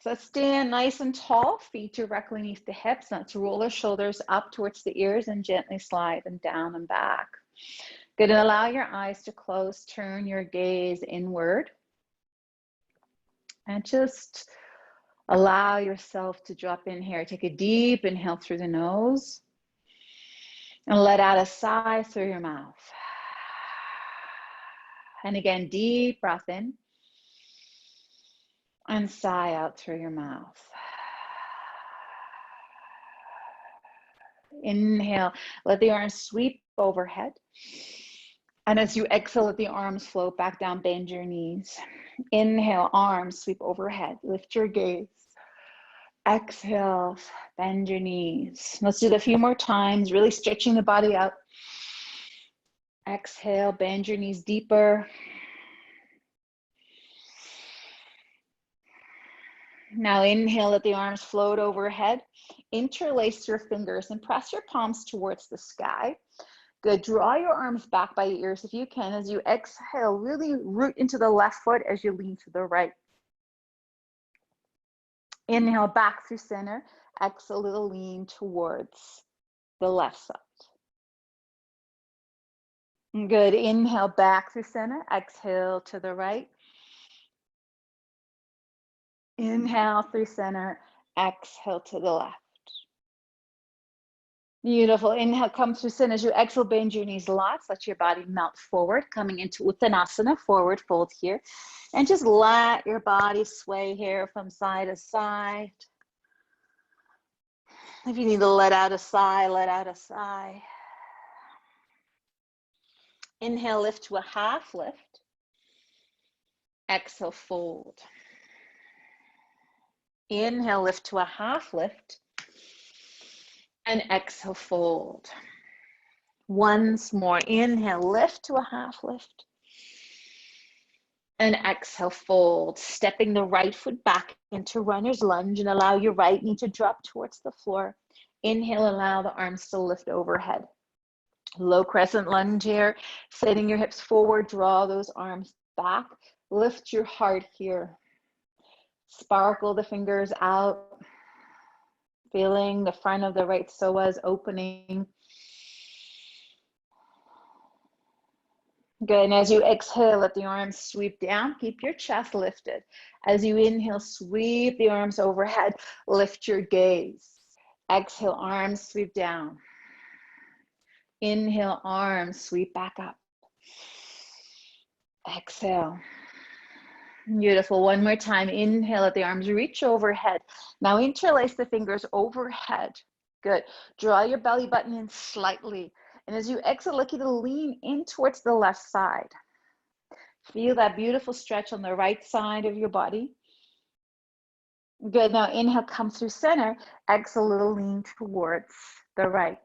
So stand nice and tall, feet directly beneath the hips. Let's roll the shoulders up towards the ears and gently slide them down and back. Good, and allow your eyes to close. Turn your gaze inward. And just allow yourself to drop in here. Take a deep inhale through the nose. And let out a sigh through your mouth. And again, deep breath in. And sigh out through your mouth. Inhale, let the arms sweep overhead. And as you exhale, let the arms float back down, bend your knees. Inhale, arms sweep overhead, lift your gaze. Exhale, bend your knees. Let's do it a few more times, really stretching the body out. Exhale, bend your knees deeper. Now inhale, let the arms float overhead. Interlace your fingers and press your palms towards the sky. Good, draw your arms back by your ears if you can. As you exhale, really root into the left foot as you lean to the right. Inhale, back through center. Exhale, little lean towards the left side. Good, inhale, back through center. Exhale to the right. Inhale through center, exhale to the left. Beautiful. Inhale, come through center. As you exhale, bend your knees lots. Let your body melt forward, coming into Uttanasana, forward fold here. And just let your body sway here from side to side. If you need to let out a sigh, let out a sigh. Inhale, lift to a half lift. Exhale, fold. Inhale, lift to a half lift. And exhale, fold. Once more, inhale, lift to a half lift. And exhale, fold. Stepping the right foot back into runner's lunge and allow your right knee to drop towards the floor. Inhale, allow the arms to lift overhead. Low crescent lunge here. Setting your hips forward, draw those arms back. Lift your heart here. Sparkle the fingers out. Feeling the front of the right psoas opening. Good, and as you exhale, let the arms sweep down. Keep your chest lifted. As you inhale, sweep the arms overhead. Lift your gaze. Exhale, arms sweep down. Inhale, arms sweep back up. Exhale. Beautiful. One more time. Inhale, let the arms reach overhead. Now interlace the fingers overhead. Good. Draw your belly button in slightly. And as you exhale, look to lean in towards the left side. Feel that beautiful stretch on the right side of your body. Good. Now inhale, come through center. Exhale, little lean towards the right.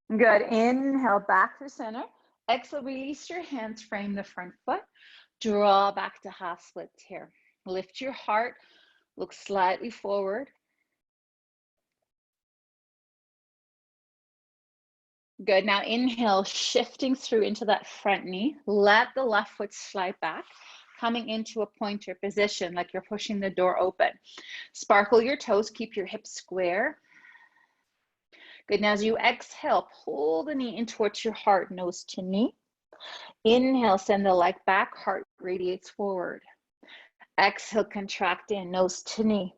Good. Inhale, back through center. Exhale, release your hands, frame the front foot. Draw back to half split here. Lift your heart, look slightly forward. Good, now inhale, shifting through into that front knee. Let the left foot slide back, coming into a pointer position like you're pushing the door open. Sparkle your toes, keep your hips square. Good, now as you exhale, pull the knee in towards your heart, nose to knee. Inhale, send the leg back, heart radiates forward. Exhale, contract in, nose to knee.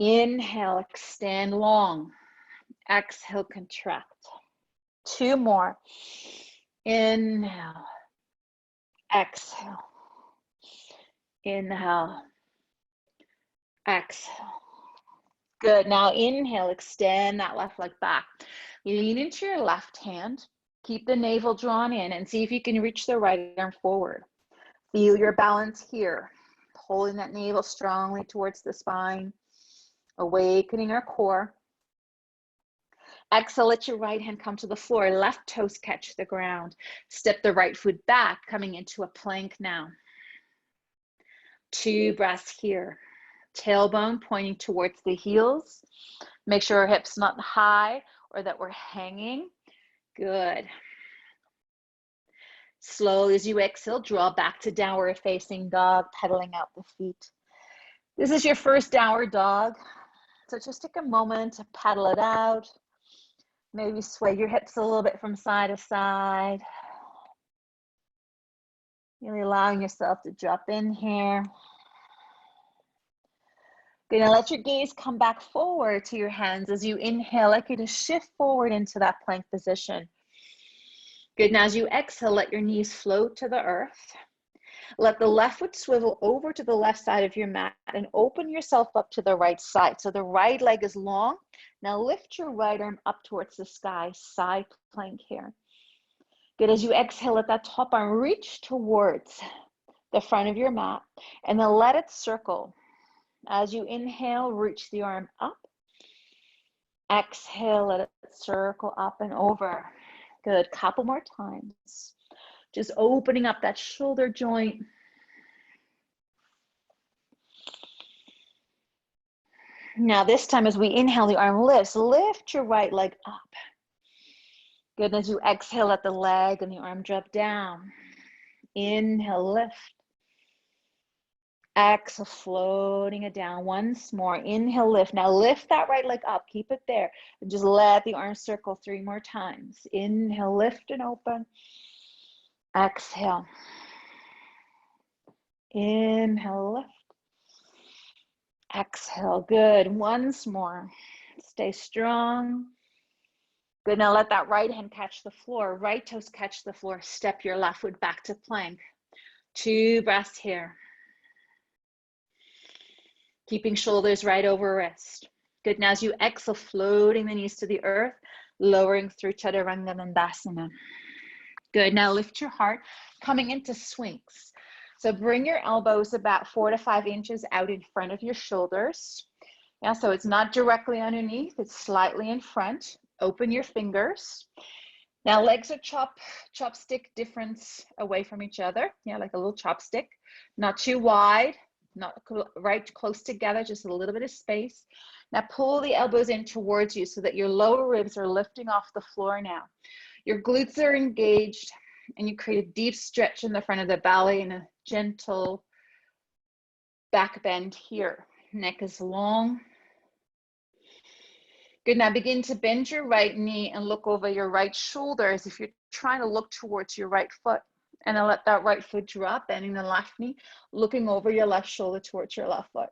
Inhale, extend long. Exhale, contract. Two more. Inhale. Exhale. Inhale. Exhale. Good. Now inhale, extend that left leg back. Lean into your left hand. Keep the navel drawn in and see if you can reach the right arm forward. Feel your balance here. Holding that navel strongly towards the spine. Awakening our core. Exhale, let your right hand come to the floor. Left toes catch the ground. Step the right foot back, coming into a plank now. 2 breaths here. Tailbone pointing towards the heels. Make sure our hips not high or that we're hanging. Good. Slowly as you exhale, draw back to downward facing dog, pedaling out the feet. This is your first downward dog. So just take a moment to paddle it out. Maybe sway your hips a little bit from side to side. Really allowing yourself to drop in here. Gonna let your gaze come back forward to your hands as you inhale. I'd like you to shift forward into that plank position. Good, now as you exhale, let your knees float to the earth. Let the left foot swivel over to the left side of your mat and open yourself up to the right side. So the right leg is long. Now lift your right arm up towards the sky, side plank here. Good, as you exhale, let that top arm reach towards the front of your mat and then let it circle. As you inhale, reach the arm up. Exhale, let it circle up and over. Good, couple more times. Just opening up that shoulder joint. Now this time as we inhale, the arm lifts. Lift your right leg up. Good, as you exhale, let the leg and the arm drop down. Inhale, lift. Exhale, floating it down. Once more, inhale, lift. Now lift that right leg up, keep it there. And just let the arm circle 3 more times. Inhale, lift and open. Exhale. Inhale, lift. Exhale, good. Once more. Stay strong. Good, now let that right hand catch the floor. Right toes catch the floor. Step your left foot back to plank. 2 breaths here. Keeping shoulders right over wrist. Good, now as you exhale, floating the knees to the earth, lowering through Chaturanga Dandasana. Good, now lift your heart, coming into swings. So bring your elbows about 4 to 5 inches out in front of your shoulders. Yeah, so it's not directly underneath, it's slightly in front. Open your fingers. Now legs are chopstick difference away from each other. Yeah, like a little chopstick. Not too wide, not right close together, just a little bit of space. Now pull the elbows in towards you so that your lower ribs are lifting off the floor now. Your glutes are engaged and you create a deep stretch in the front of the belly and a gentle back bend here. Neck is long. Good, now begin to bend your right knee and look over your right shoulder as if you're trying to look towards your right foot. And then let that right foot drop, bending the left knee, looking over your left shoulder towards your left foot.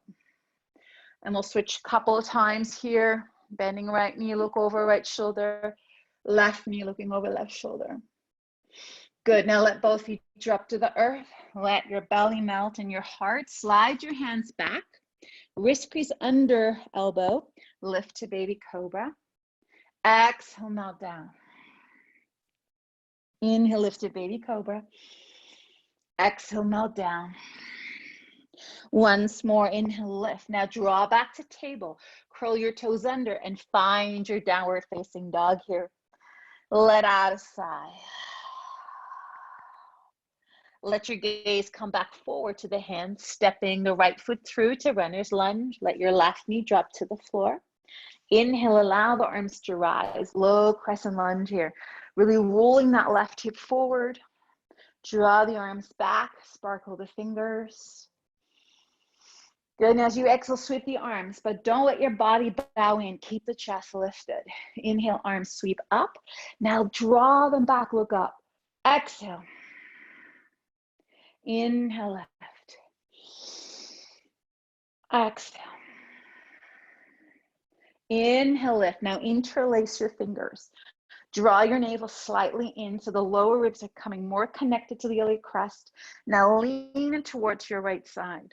And we'll switch a couple of times here. Bending right knee, look over right shoulder. Left knee, looking over left shoulder. Good, now let both feet drop to the earth. Let your belly melt and your heart. Slide your hands back. Wrist crease under elbow. Lift to baby cobra. Exhale, melt down. Inhale, lift to baby cobra. Exhale, melt down. Once more, inhale, lift. Now draw back to table. Curl your toes under and find your downward facing dog here. Let out a sigh. Let your gaze come back forward to the hands, stepping the right foot through to runner's lunge. Let your left knee drop to the floor. Inhale, allow the arms to rise. Low crescent lunge here. Really rolling that left hip forward. Draw the arms back, sparkle the fingers. Good, and as you exhale, sweep the arms, but don't let your body bow in. Keep the chest lifted. Inhale, arms sweep up. Now draw them back, look up. Exhale. Inhale, left. Exhale. Inhale, lift. Now interlace your fingers. Draw your navel slightly in so the lower ribs are coming more connected to the iliac crest. Now lean towards your right side.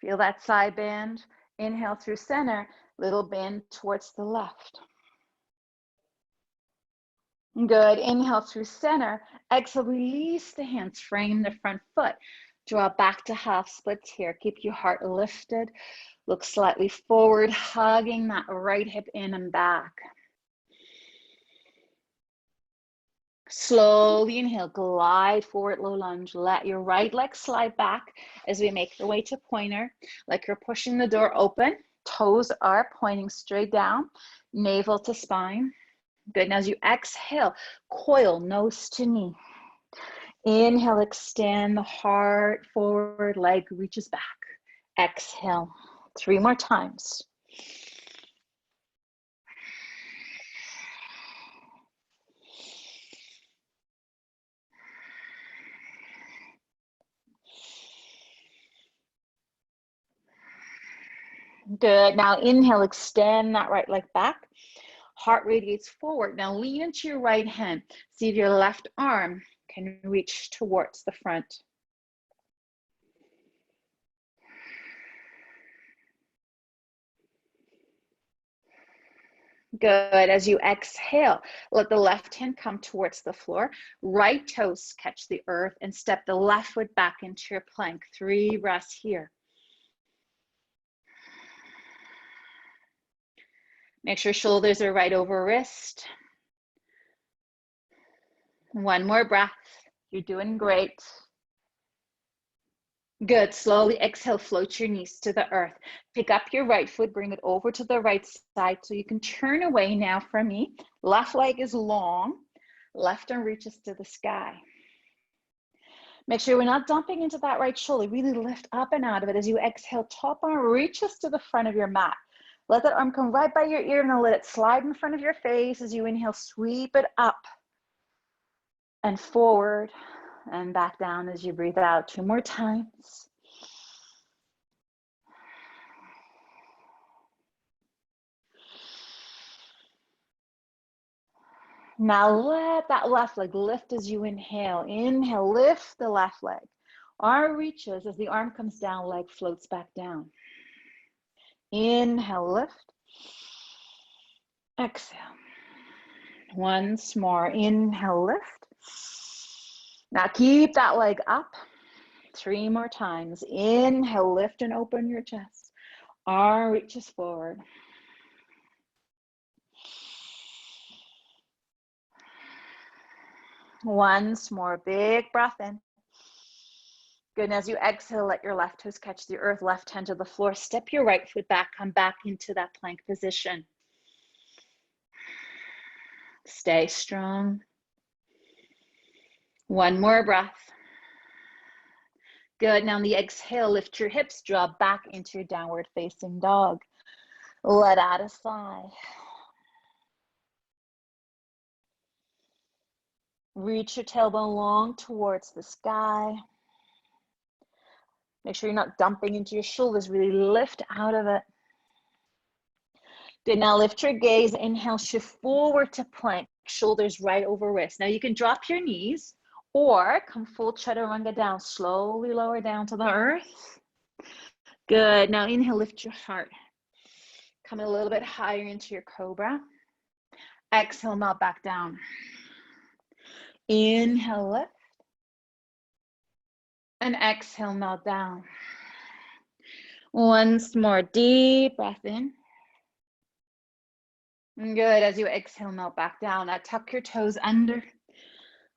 Feel that side bend. Inhale through center, little bend towards the left. Good, inhale through center. Exhale, release the hands, frame the front foot. Draw back to half splits here. Keep your heart lifted. Look slightly forward, hugging that right hip in and back. Slowly inhale, glide forward, low lunge. Let your right leg slide back as we make the way to pointer. Like you're pushing the door open. Toes are pointing straight down, navel to spine. Good, now as you exhale, coil nose to knee. Inhale, extend the heart forward, leg reaches back. Exhale, 3 more times. Good. Now inhale, extend that right leg back. Heart radiates forward. Now lean into your right hand. See if your left arm can reach towards the front. Good. As you exhale, let the left hand come towards the floor. Right toes catch the earth and step the left foot back into your plank. 3 breaths here. Make sure shoulders are right over wrist. 1 more breath. You're doing great. Good. Slowly exhale, float your knees to the earth. Pick up your right foot, bring it over to the right side so you can turn away now from me. Left leg is long. Left arm reaches to the sky. Make sure we're not dumping into that right shoulder. Really lift up and out of it as you exhale. Top arm reaches to the front of your mat. Let that arm come right by your ear and then let it slide in front of your face. As you inhale, sweep it up and forward and back down as you breathe out. 2 more times. Now let that left leg lift as you inhale. Inhale, lift the left leg. Arm reaches as the arm comes down, leg floats back down. Inhale, lift. Exhale. Once more. Inhale, lift. Now keep that leg up. 3 more times. Inhale, lift and open your chest. Arm reaches forward. Once more, big breath in. Good, and as you exhale, let your left toes catch the earth, left hand to the floor. Step your right foot back, come back into that plank position. Stay strong. 1 more breath. Good, now on the exhale, lift your hips, drop back into your downward facing dog. Let out a sigh. Reach your tailbone long towards the sky. Make sure you're not dumping into your shoulders. Really lift out of it. Good, now lift your gaze. Inhale, shift forward to plank. Shoulders right over wrist. Now you can drop your knees or come full chaturanga down. Slowly lower down to the earth. Good, now inhale, lift your heart. Come a little bit higher into your Cobra. Exhale, melt back down. Inhale, lift. And exhale, melt down. Once more, deep breath in. Good, as you exhale, melt back down. Now tuck your toes under.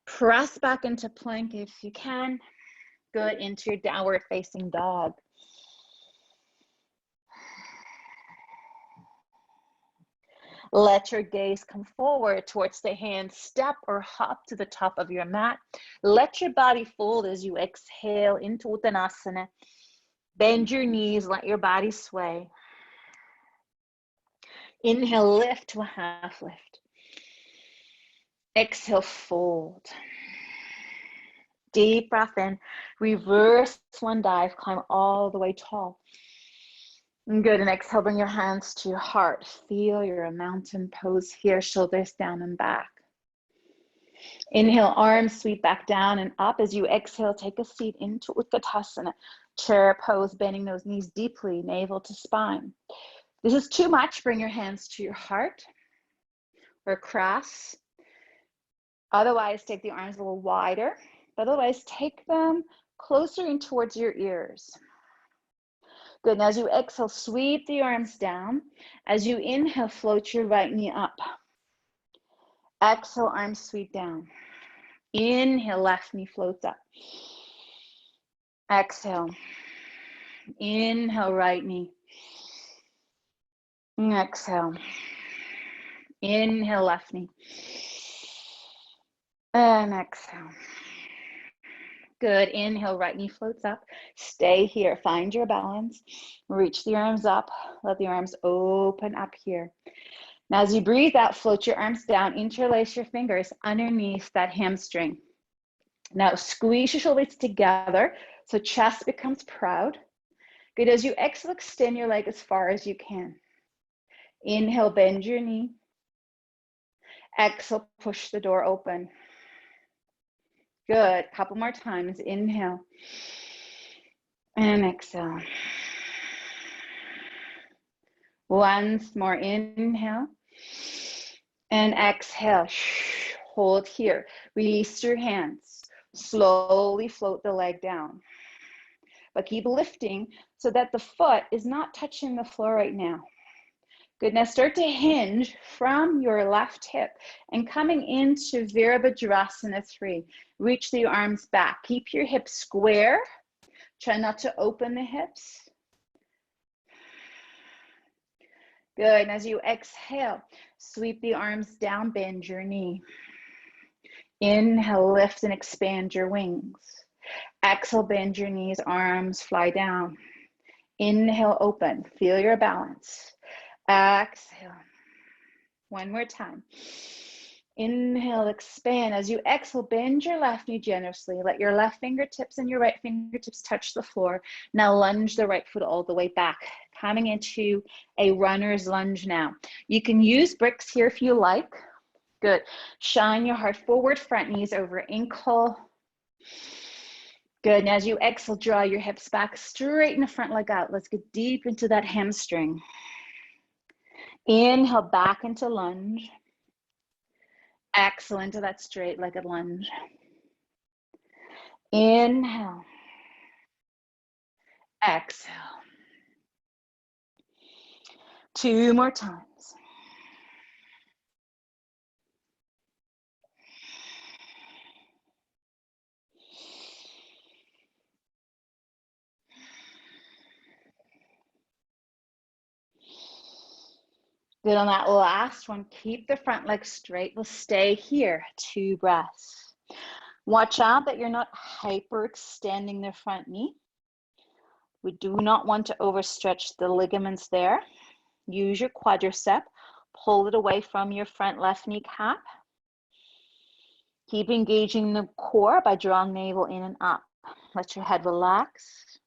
Press back into plank if you can. Good, into your downward facing dog. Let your gaze come forward towards the hands. Step or hop to the top of your mat. Let your body fold as you exhale into Uttanasana. Bend your knees, let your body sway. Inhale, lift to a half lift. Exhale, fold. Deep breath in. Reverse swan dive, climb all the way tall. Good, and exhale, bring your hands to your heart. Feel your mountain pose here, shoulders down and back. Inhale, arms sweep back down and up. As you exhale, take a seat into Utkatasana. Chair pose, bending those knees deeply, navel to spine. This is too much, bring your hands to your heart or cross. Otherwise, take the arms a little wider. Otherwise, take them closer in towards your ears. Good, now as you exhale, sweep the arms down. As you inhale, float your right knee up. Exhale, arms sweep down. Inhale, left knee floats up. Exhale. Inhale, right knee. Exhale. Inhale, left knee. And exhale. Good. Inhale, right knee floats up. Stay here. Find your balance. Reach the arms up. Let the arms open up here. Now, as you breathe out, float your arms down. Interlace your fingers underneath that hamstring. Now, squeeze your shoulders together so chest becomes proud. Good. As you exhale, extend your leg as far as you can. Inhale, bend your knee. Exhale, push the door open. Good. Couple more times. Inhale and exhale. Once more. Inhale and exhale. Hold here. Release your hands. Slowly float the leg down. But keep lifting so that the foot is not touching the floor right now. Good. Now start to hinge from your left hip and coming into Virabhadrasana 3. Reach the arms back. Keep your hips square. Try not to open the hips. Good. And as you exhale, sweep the arms down, bend your knee. Inhale, lift and expand your wings. Exhale, bend your knees, arms fly down. Inhale, open. Feel your balance. Exhale. One more time. Inhale, expand. As you exhale, bend your left knee generously. Let your left fingertips and your right fingertips touch the floor. Now lunge the right foot all the way back, coming into a runner's lunge now. You can use bricks here if you like. Good. Shine your heart forward, front knees over ankle. Good. And as you exhale, draw your hips back, straighten the front leg out. Let's get deep into that hamstring. Inhale, back into lunge. Exhale into that straight-legged lunge. Inhale. Exhale. 2 more times. Good. On that last one, keep the front leg straight. We'll stay here. 2 breaths. Watch out that you're not hyperextending the front knee. We do not want to overstretch the ligaments there. Use your quadricep. Pull it away from your front left kneecap. Keep engaging the core by drawing navel in and up. Let your head relax.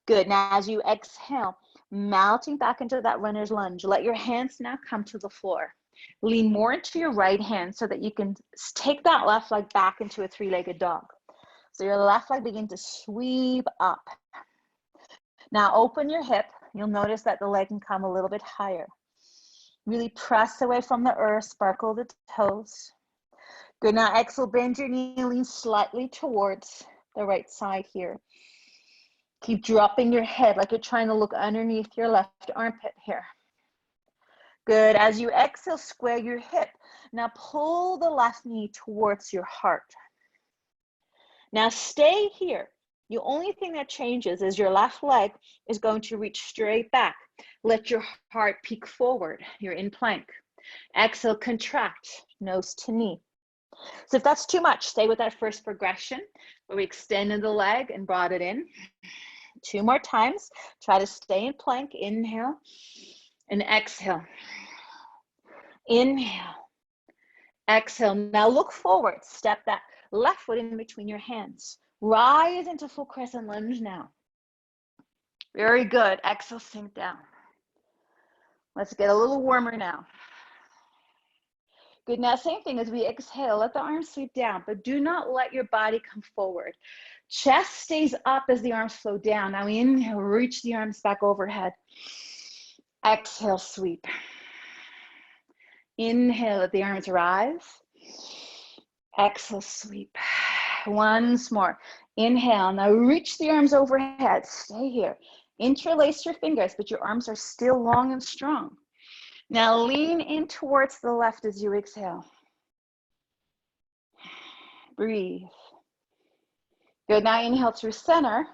Good. Now as you exhale, mounting back into that runner's lunge, let your hands now come to the floor. Lean more into your right hand so that you can take that left leg back into a 3-legged dog. So your left leg begins to sweep up. Now open your hip. You'll notice that the leg can come a little bit higher. Really press away from the earth, sparkle the toes. Good. Now exhale, bend your knee, lean slightly towards the right side here. Keep dropping your head like you're trying to look underneath your left armpit here. Good. As you exhale, square your hip. Now pull the left knee towards your heart. Now stay here. The only thing that changes is your left leg is going to reach straight back. Let your heart peek forward. You're in plank. Exhale, contract, nose to knee. So if that's too much, stay with that first progression where we extended the leg and brought it in. 2 more times. Try to stay in plank. Inhale and exhale. Inhale. Exhale. Now look forward. Step that left foot in between your hands. Rise into full crescent lunge now. Very good. Exhale, sink down. Let's get a little warmer now. Good. Now, same thing as we exhale, let the arms sweep down, but do not let your body come forward. Chest stays up as the arms flow down. Now inhale, reach the arms back overhead. Exhale, sweep. Inhale, let the arms rise. Exhale, sweep. Once more. Inhale. Now reach the arms overhead. Stay here. Interlace your fingers, but your arms are still long and strong. Now lean in towards the left as you exhale. Breathe. Good. Now inhale through center.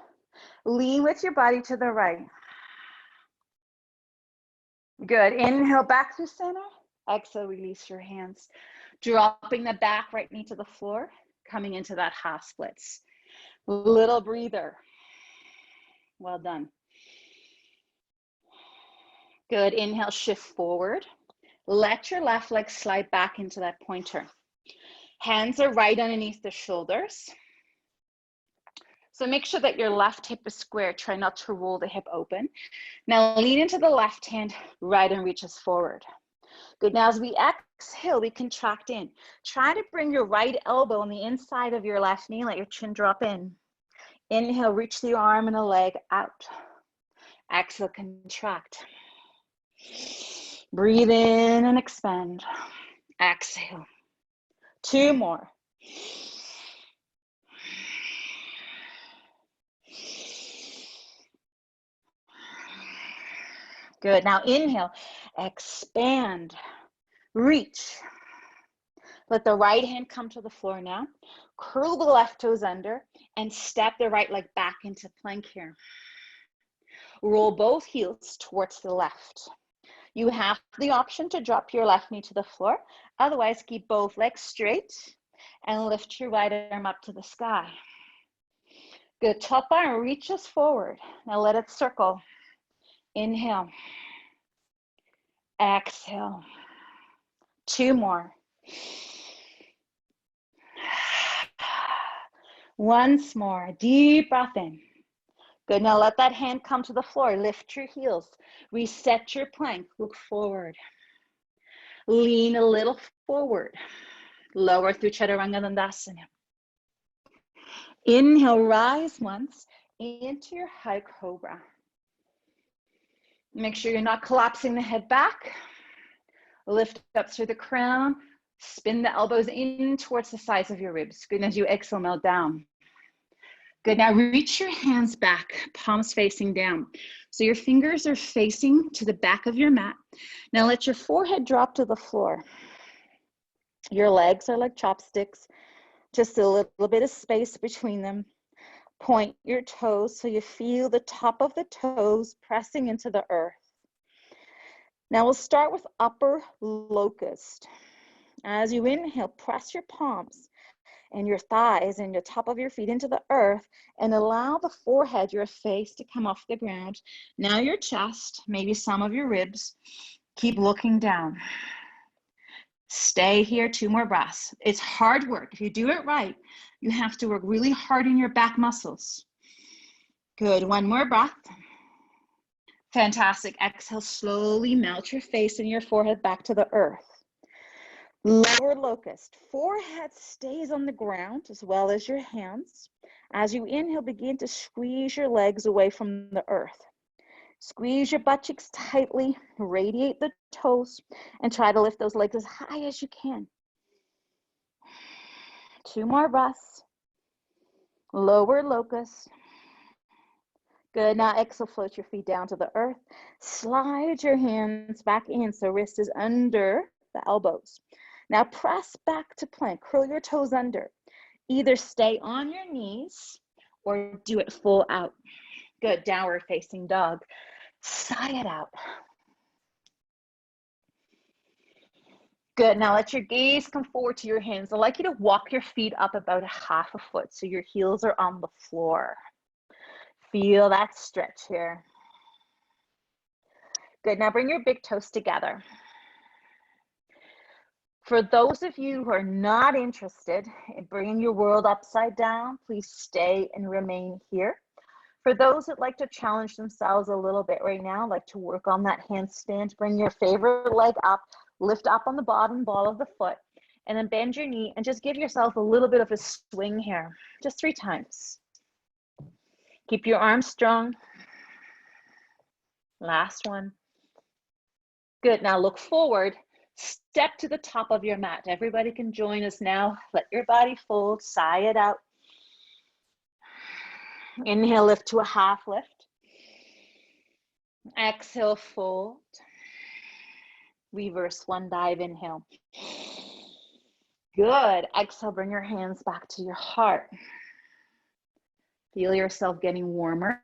Lean with your body to the right. Good. Inhale back through center. Exhale, release your hands. Dropping the back right knee to the floor. coming into that half splits. Little breather. Well done. Good. Inhale, shift forward. Let your left leg slide back into that pointer. Hands are right underneath the shoulders. So make sure that your left hip is square. Try not to roll the hip open. Now lean into the left hand, right and reaches forward. Good. Now as we exhale, we contract in. Try to bring your right elbow on the inside of your left knee. Let your chin drop in. Inhale, reach the arm and the leg out. Exhale, contract. Breathe in and expand. Exhale. 2 more. Good. Now inhale, expand, reach. Let the right hand come to the floor now. Curl the left toes under and step the right leg back into plank here. Roll both heels towards the left. You have the option to drop your left knee to the floor. Otherwise, keep both legs straight and lift your right arm up to the sky. Good. Top arm reaches forward. Now let it circle. Inhale. Exhale. 2 more. Once more. Deep breath in. Good. Now let that hand come to the floor. Lift your heels. Reset your plank. Look forward. Lean a little forward. Lower through Chaturanga Dandasana. Inhale, rise once into your high cobra. Make sure you're not collapsing the head back. Lift up through the crown. Spin the elbows in towards the sides of your ribs. Good. As you exhale, melt down. Good. Now reach your hands back, palms facing down. So your fingers are facing to the back of your mat. Now let your forehead drop to the floor. Your legs are like chopsticks, just a little bit of space between them. Point your toes so you feel the top of the toes pressing into the earth. Now we'll start with upper locust. As you inhale, press your palms and your thighs and the top of your feet into the earth and allow the forehead, your face, to come off the ground. Now your chest, maybe some of your ribs, keep looking down. Stay here, 2 more breaths. It's hard work. If you do it right, you have to work really hard in your back muscles. Good. 1 more breath. Fantastic. Exhale, slowly melt your face and your forehead back to the earth. Lower locust. Forehead stays on the ground as well as your hands. As you inhale, begin to squeeze your legs away from the earth. Squeeze your butt cheeks tightly, radiate the toes, and try to lift those legs as high as you can. 2 more breaths. Lower locust. Good. Now exhale, float your feet down to the earth. Slide your hands back in so wrist is under the elbows. Now press back to plank. Curl your toes under. Either stay on your knees or do it full out. Good. Downward facing dog. Sigh it out. Good. Now let your gaze come forward to your hands. I'd like you to walk your feet up about 1/2 foot so your heels are on the floor. Feel that stretch here. Good. Now bring your big toes together. For those of you who are not interested in bringing your world upside down, please stay and remain here. For those that like to challenge themselves a little bit right now, like to work on that handstand, bring your favorite leg up, lift up on the bottom ball of the foot, and then bend your knee and just give yourself a little bit of a swing here, just 3 times. Keep your arms strong. Last one. Good. Now look forward. Step to the top of your mat. Everybody can join us now. Let your body fold. Sigh it out. Inhale, lift to a half lift. Exhale, fold. Reverse 1 dive. Inhale. Good. Exhale, bring your hands back to your heart. Feel yourself getting warmer.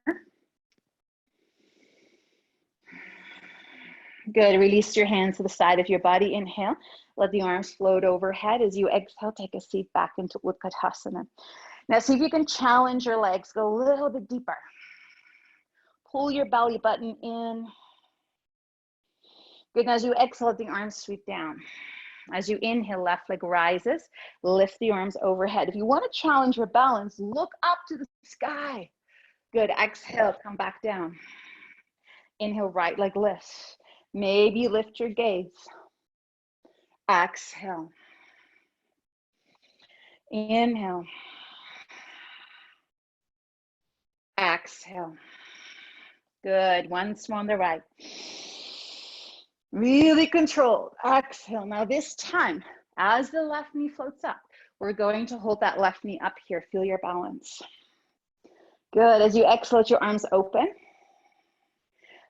Good. Release your hands to the side of your body. Inhale. Let the arms float overhead. As you exhale, take a seat back into Utkatasana. Now see if you can challenge your legs. Go a little bit deeper. Pull your belly button in. Good. Now as you exhale, let the arms sweep down. As you inhale, left leg rises. Lift the arms overhead. If you want to challenge your balance, look up to the sky. Good. Exhale, come back down. Inhale, right leg lifts. Maybe lift your gaze. Exhale. Inhale. Exhale. Good. Once more on the right. Really controlled. Exhale. Now this time, as the left knee floats up, we're going to hold that left knee up here. Feel your balance. Good. As you exhale, let your arms open.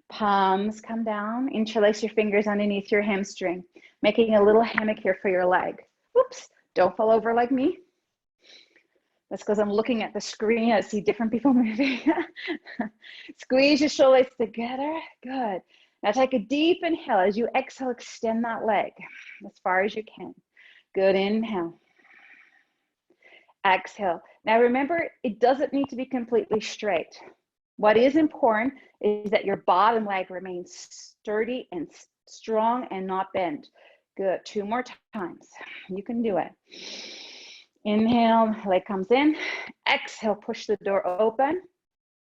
Palms come down. Interlace your fingers underneath your hamstring, making a little hammock here for your leg. Whoops. Don't fall over like me. That's because I'm looking at the screen. I see different people moving. Squeeze your shoulders together. Good. Now take a deep inhale. As you exhale, extend that leg as far as you can. Good. Inhale. Exhale. Now remember, it doesn't need to be completely straight. What is important is that your bottom leg remains sturdy and strong and not bent. Good. 2 more times. You can do it. Inhale, leg comes in. Exhale, push the door open.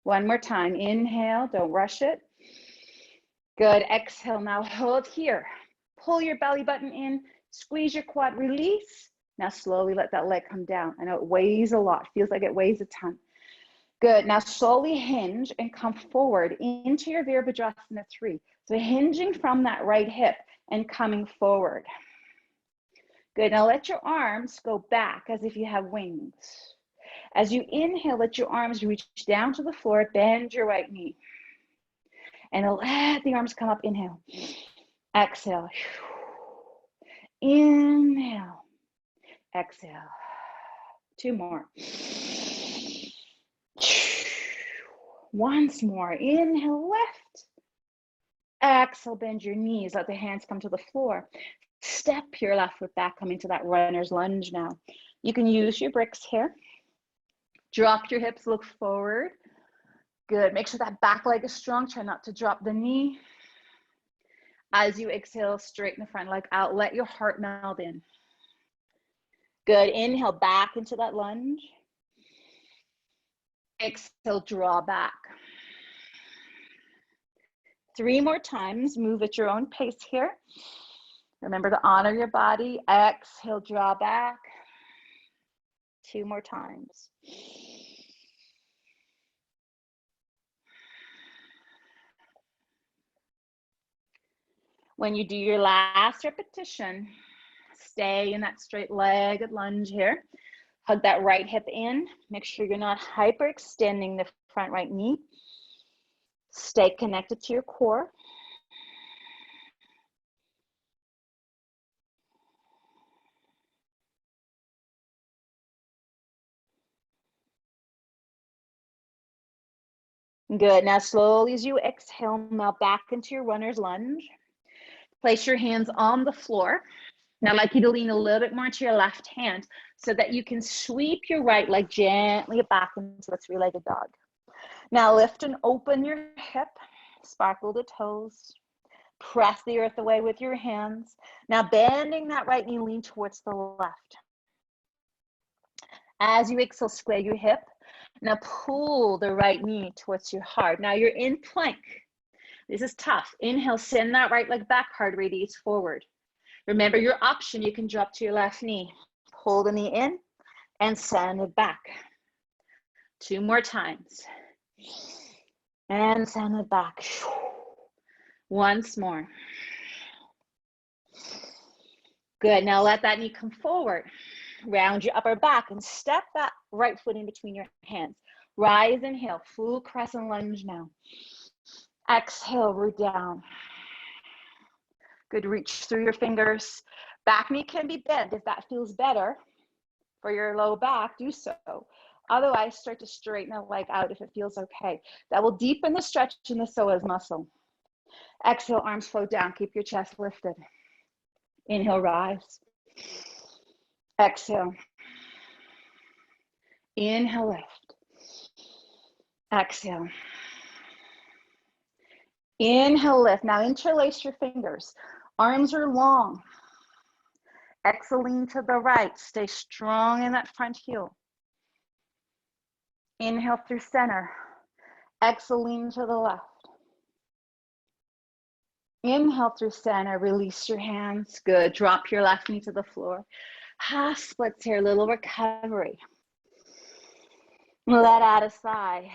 1 more time. Inhale, don't rush it. Good. Exhale, now hold here. Pull your belly button in. Squeeze your quad, release. Now slowly let that leg come down. I know it weighs a lot. Feels like it weighs a ton. Good. Now slowly hinge and come forward into your Virabhadrasana 3. So hinging from that right hip and coming forward. Good. Now let your arms go back as if you have wings. As you inhale, let your arms reach down to the floor. Bend your right knee. And let the arms come up. Inhale. Exhale. Inhale. Exhale. 2 more. Once more. Inhale, lift. Exhale, bend your knees. Let the hands come to the floor. Step your left foot back, coming to that runner's lunge now. You can use your bricks here. Drop your hips, look forward. Good. Make sure that back leg is strong. Try not to drop the knee. As you exhale, straighten the front leg out. Let your heart melt in. Good. Inhale back into that lunge. Exhale, draw back. 3 more times. Move at your own pace here. Remember to honor your body. Exhale, draw back. 2 more times. When you do your last repetition, stay in that straight-legged lunge here. Hug that right hip in. Make sure you're not hyperextending the front right knee. Stay connected to your core. Good. Now slowly as you exhale, now back into your runner's lunge. Place your hands on the floor. Now I'd like you to lean a little bit more to your left hand so that you can sweep your right leg gently back into a 3-legged dog. Now lift and open your hip. Sparkle the toes. Press the earth away with your hands. Now bending that right knee, lean towards the left. As you exhale, square your hip. Now pull the right knee towards your heart. Now you're in plank. This is tough. Inhale, send that right leg back, heart radiates forward. Remember your option, you can drop to your left knee. Pull the knee in and send it back. 2 more times. And send it back. Once more. Good. Now let that knee come forward. Round your upper back and step that right foot in between your hands. Rise, inhale, full crescent lunge now. Exhale, root down. Good, reach through your fingers. Back knee can be bent. If that feels better for your low back, do so. Otherwise, start to straighten the leg out if it feels okay. That will deepen the stretch in the psoas muscle. Exhale, arms float down. Keep your chest lifted. Inhale, rise. Exhale. Inhale, lift. Exhale. Inhale, lift. Now interlace your fingers. Arms are long. Exhale, lean to the right. Stay strong in that front heel. Inhale through center. Exhale, lean to the left. Inhale through center. Release your hands. Good. Drop your left knee to the floor. Half splits here. Little recovery. Let out a sigh.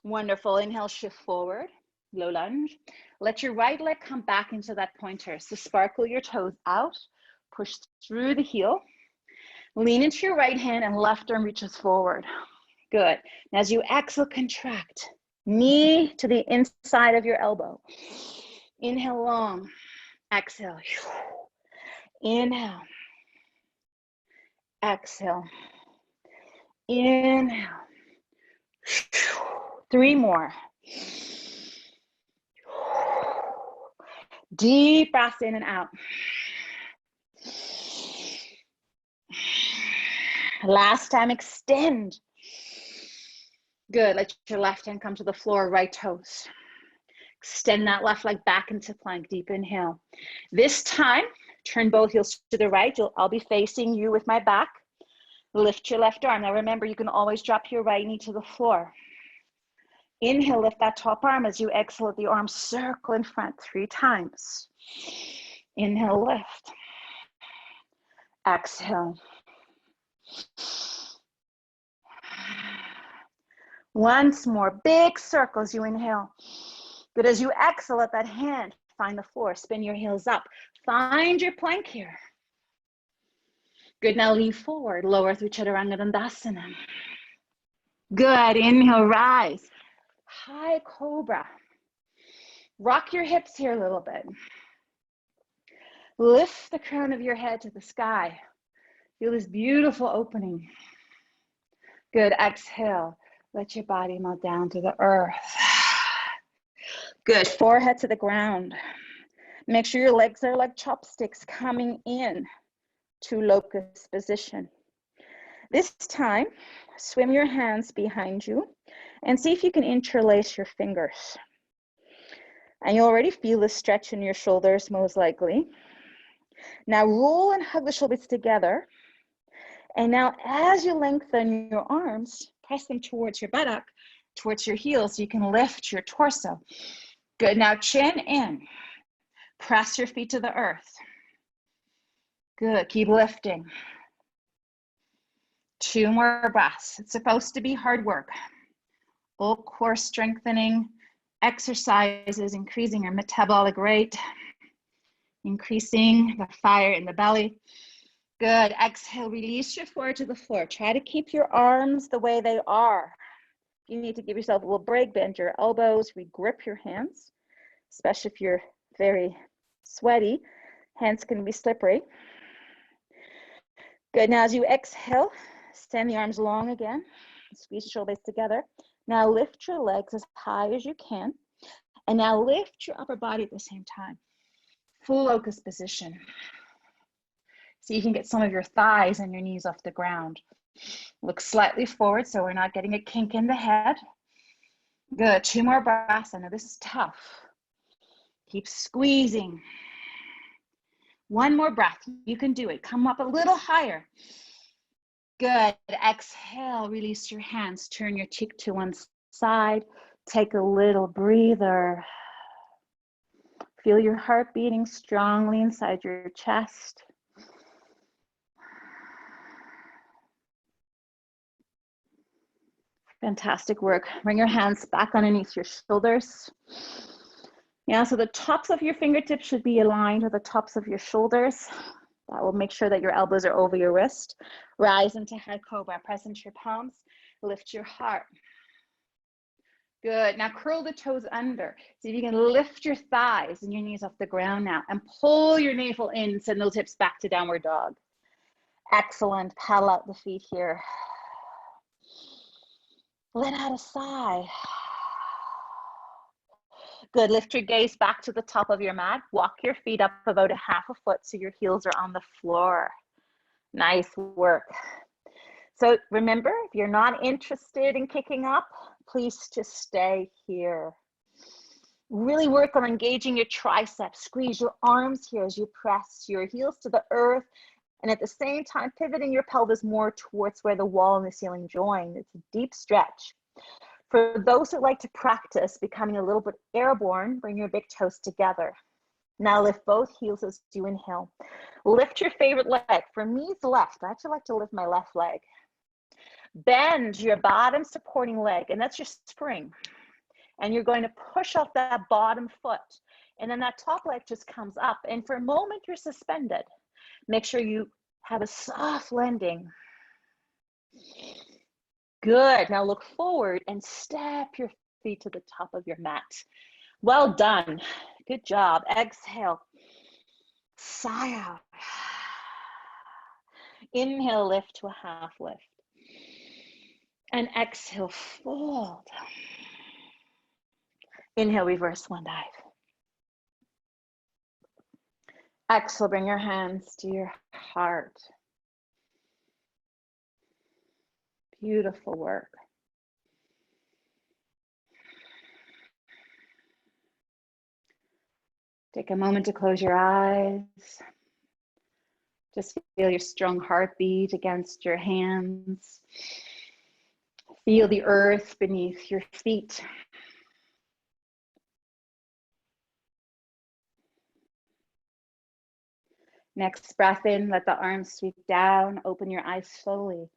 Wonderful. Inhale, shift forward. Low lunge. Let your right leg come back into that pointer. So sparkle your toes out. Push through the heel. Lean into your right hand and left arm reaches forward. Good. Now as you exhale, contract. Knee to the inside of your elbow. Inhale long. Exhale. Inhale. Exhale. Inhale. 3 more. Deep breaths in and out. Last time, extend. Good. Let your left hand come to the floor, right toes. Extend that left leg back into plank. Deep inhale. This time, turn both heels to the right. I'll be facing you with my back. Lift your left arm. Now remember, you can always drop your right knee to the floor. Inhale, lift that top arm. As you exhale, the arms circle in front 3 times. Inhale, lift. Exhale. Once more, big circles. You inhale. Good. As you exhale, let that hand find the floor. Spin your heels up. Find your plank here. Good. Now lean forward. Lower through Chaturanga Dandasana. Good. Inhale, rise. High Cobra. Rock your hips here a little bit. Lift the crown of your head to the sky. Feel this beautiful opening. Good. Exhale. Let your body melt down to the earth. Good. Forehead to the ground. Make sure your legs are like chopsticks coming in to locust position. This time, swim your hands behind you and see if you can interlace your fingers. And you already feel the stretch in your shoulders, most likely. Now roll and hug the shoulders together. And now as you lengthen your arms, press them towards your buttock, towards your heels, so you can lift your torso. Good. Now chin in. Press your feet to the earth. Good. Keep lifting. 2 more breaths. It's supposed to be hard work. Full core strengthening exercises, increasing your metabolic rate, increasing the fire in the belly. Good. Exhale, release your forehead to the floor. Try to keep your arms the way they are. You need to give yourself a little break, bend your elbows, re-grip your hands, especially if you're very sweaty. Hands can be slippery. Good. Now as you exhale, send the arms long again. Squeeze the shoulders together. Now lift your legs as high as you can. And now lift your upper body at the same time. Full locust position. So you can get some of your thighs and your knees off the ground. Look slightly forward so we're not getting a kink in the head. Good. 2 more breaths. I know this is tough. Keep squeezing. 1 more breath. You can do it. Come up a little higher. Good. Exhale. Release your hands. Turn your cheek to one side. Take a little breather. Feel your heart beating strongly inside your chest. Fantastic work. Bring your hands back underneath your shoulders. Yeah, so the tops of your fingertips should be aligned with the tops of your shoulders. That will make sure that your elbows are over your wrist. Rise into high cobra. Press into your palms. Lift your heart. Good. Now curl the toes under. See if you can lift your thighs and your knees off the ground now. And pull your navel in. Send those hips back to downward dog. Excellent. Paddle out the feet here. Let out a sigh. Good, lift your gaze back to the top of your mat. Walk your feet up about a half a foot so your heels are on the floor. Nice work. So remember, if you're not interested in kicking up, please just stay here. Really work on engaging your triceps. Squeeze your arms here as you press your heels to the earth, and at the same time, pivoting your pelvis more towards where the wall and the ceiling join. It's a deep stretch. For those who like to practice becoming a little bit airborne, bring your big toes together. Now lift both heels as you inhale. Lift your favorite leg. For me, it's left. I actually like to lift my left leg. Bend your bottom supporting leg, and that's your spring. And you're going to push off that bottom foot. And then that top leg just comes up. And for a moment, you're suspended. Make sure you have a soft landing. Good. Now look forward and step your feet to the top of your mat. Well done. Good job. Exhale. Sigh out. Inhale, lift to a half lift. And exhale, fold. Inhale, reverse one dive. Exhale, bring your hands to your heart. Beautiful work. Take a moment to close your eyes. Just feel your strong heartbeat against your hands. Feel the earth beneath your feet. Next breath in, let the arms sweep down. Open your eyes slowly.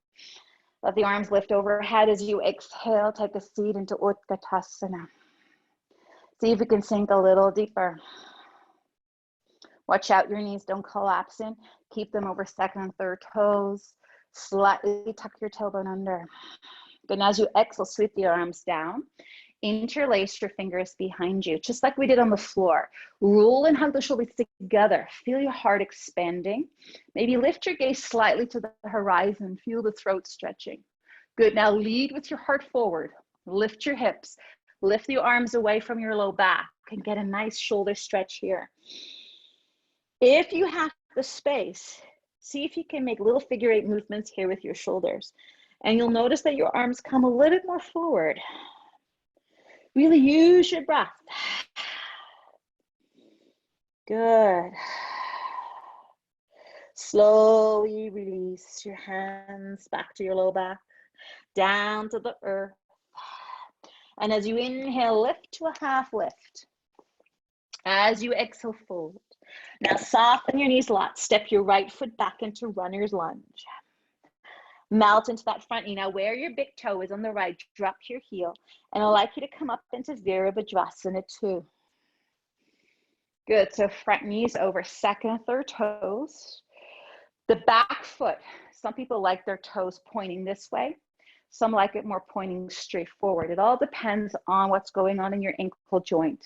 Let the arms lift overhead as you exhale. Take a seat into Utkatasana. See if you can sink a little deeper. Watch out your knees don't collapse in. Keep them over second and third toes. Slightly tuck your tailbone under. Then as you exhale, sweep the arms down. Interlace your fingers behind you, just like we did on the floor. Roll and hug the shoulders together. Feel your heart expanding. Maybe lift your gaze slightly to the horizon. Feel the throat stretching. Good, now lead with your heart forward. Lift your hips. Lift the arms away from your low back and get a nice shoulder stretch here. If you have the space, see if you can make little figure eight movements here with your shoulders. And you'll notice that your arms come a little bit more forward. Really use your breath. Good. Slowly release your hands back to your low back, down to the earth. And as you inhale, lift to a half lift. As you exhale, fold. Now soften your knees a lot. Step your right foot back into runner's lunge. Melt into that front knee. Now where your big toe is on the right, drop your heel. And I'd like you to come up into Virabhadrasana 2. Good, so front knees over second and third toes. The back foot, some people like their toes pointing this way. Some like it more pointing straight forward. It all depends on what's going on in your ankle joint.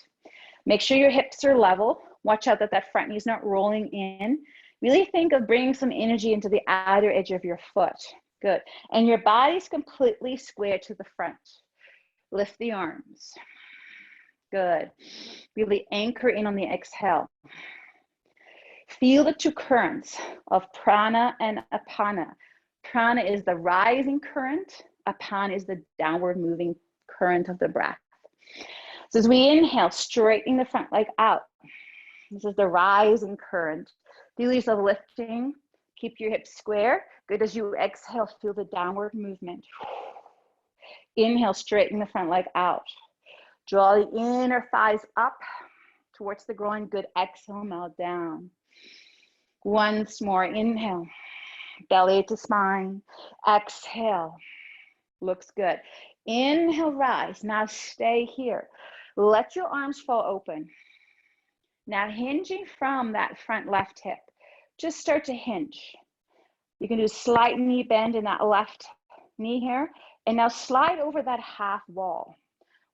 Make sure your hips are level. Watch out that that front knee is not rolling in. Really think of bringing some energy into the outer edge of your foot. Good. And your body's completely square to the front. Lift the arms. Good. Really anchor in on the exhale. Feel the two currents of prana and apana. Prana is the rising current. Apana is the downward moving current of the breath. So as we inhale, straightening the front leg out. This is the rising current. Feel yourself lifting. Keep your hips square. Good. As you exhale, feel the downward movement. Inhale, straighten the front leg out. Draw the inner thighs up towards the groin. Good. Exhale, melt down. Once more. Inhale. Belly to spine. Exhale. Looks good. Inhale, rise. Now stay here. Let your arms fall open. Now hinging from that front left hip. Just start to hinge. You can do a slight knee bend in that left knee here. And now slide over that half wall.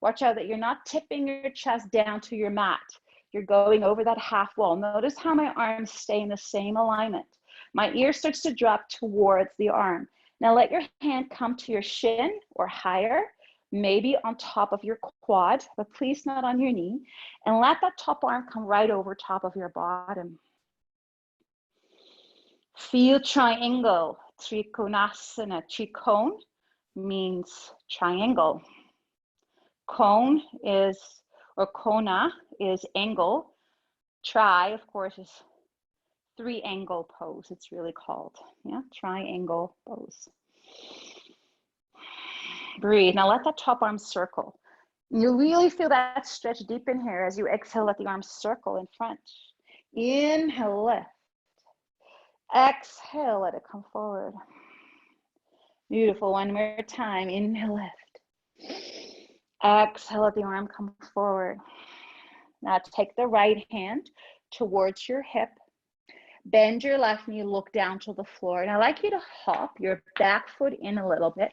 Watch out that you're not tipping your chest down to your mat. You're going over that half wall. Notice how my arms stay in the same alignment. My ear starts to drop towards the arm. Now let your hand come to your shin or higher. maybe on top of your quad, but please not on your knee. And let that top arm come right over top of your bottom. Feel triangle, Trikonasana. Trikon means triangle. Kona is angle. Tri, of course, is three-angle pose, it's really called. Yeah, triangle pose. Breathe. Now let that top arm circle. You really feel that stretch deep in here as you exhale, let the arms circle in front. Inhale, lift. Exhale, let it come forward. Beautiful. One more time. Inhale, lift. Exhale, let the arm come forward. Now take the right hand towards your hip. Bend your left knee, look down to the floor. And I'd like you to hop your back foot in a little bit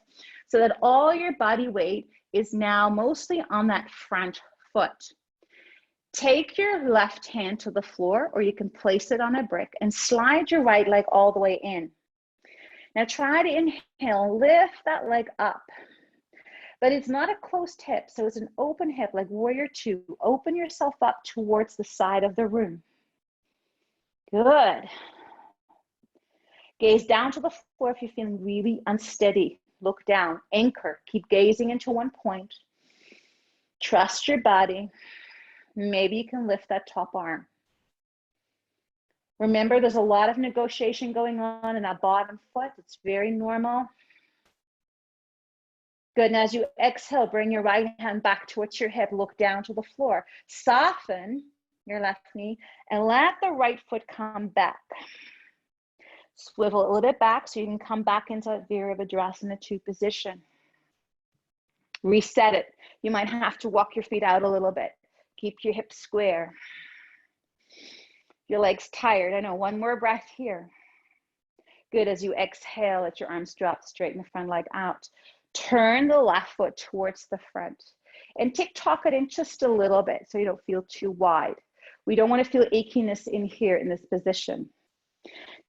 so that all your body weight is now mostly on that front foot. Take your left hand to the floor, or you can place it on a brick and slide your right leg all the way in. Now try to inhale, lift that leg up. But it's not a closed hip, so it's an open hip like warrior two. Open yourself up towards the side of the room. Good. Gaze down to the floor if you're feeling really unsteady. Look down, anchor, keep gazing into one point. Trust your body. Maybe you can lift that top arm. Remember, there's a lot of negotiation going on in that bottom foot. It's very normal. Good, and as you exhale, bring your right hand back towards your hip, look down to the floor. Soften your left knee and let the right foot come back. Swivel a little bit back so you can come back into Virabhadrasana 2 position. Reset it. You might have to walk your feet out a little bit. Keep your hips square. Your legs tired. I know, one more breath here. Good, as you exhale, let your arms drop, straighten the front leg out. Turn the left foot towards the front and tick-tock it in just a little bit so you don't feel too wide. We don't want to feel achiness in here in this position.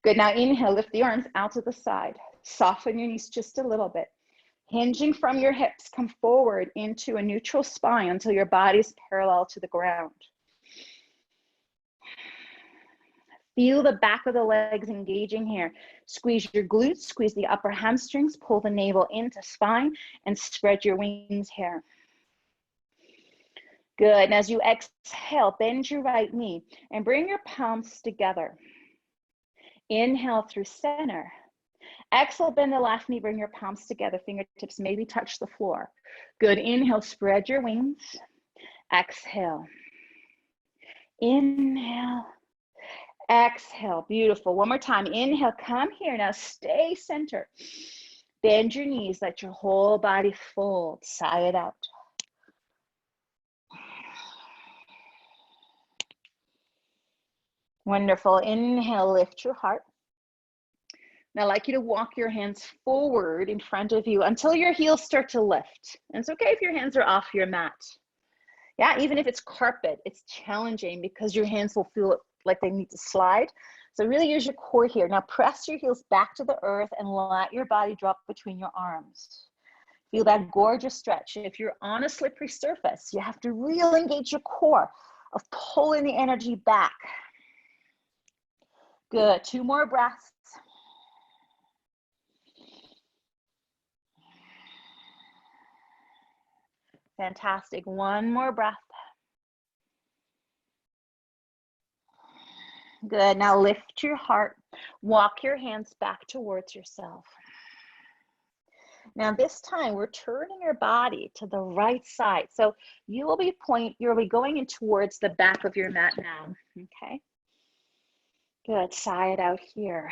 Good, now inhale, lift the arms out to the side. Soften your knees just a little bit. Hinging from your hips, come forward into a neutral spine until your body is parallel to the ground. Feel the back of the legs engaging here. Squeeze your glutes, squeeze the upper hamstrings, pull the navel into spine, and spread your wings here. Good, and as you exhale, bend your right knee and bring your palms together. Inhale through center. Exhale, bend the left knee, bring your palms together, fingertips maybe touch the floor. Good, inhale, spread your wings. Exhale. Inhale. Exhale, beautiful. One more time. Inhale, come here. Now stay centered. Bend your knees, let your whole body fold. Sigh it out. Wonderful. Inhale, lift your heart. Now I'd like you to walk your hands forward in front of you until your heels start to lift. And it's okay if your hands are off your mat. Yeah, even if it's carpet, it's challenging because your hands will feel like they need to slide. So really use your core here. Now press your heels back to the earth and let your body drop between your arms. Feel that gorgeous stretch. If you're on a slippery surface, you have to really engage your core of pulling the energy back. Good, 2 more breaths. Fantastic, 1 more breath. Good, now lift your heart, walk your hands back towards yourself. Now this time we're turning your body to the right side. So you'll be going in towards the back of your mat now, okay? Good, sigh it out here.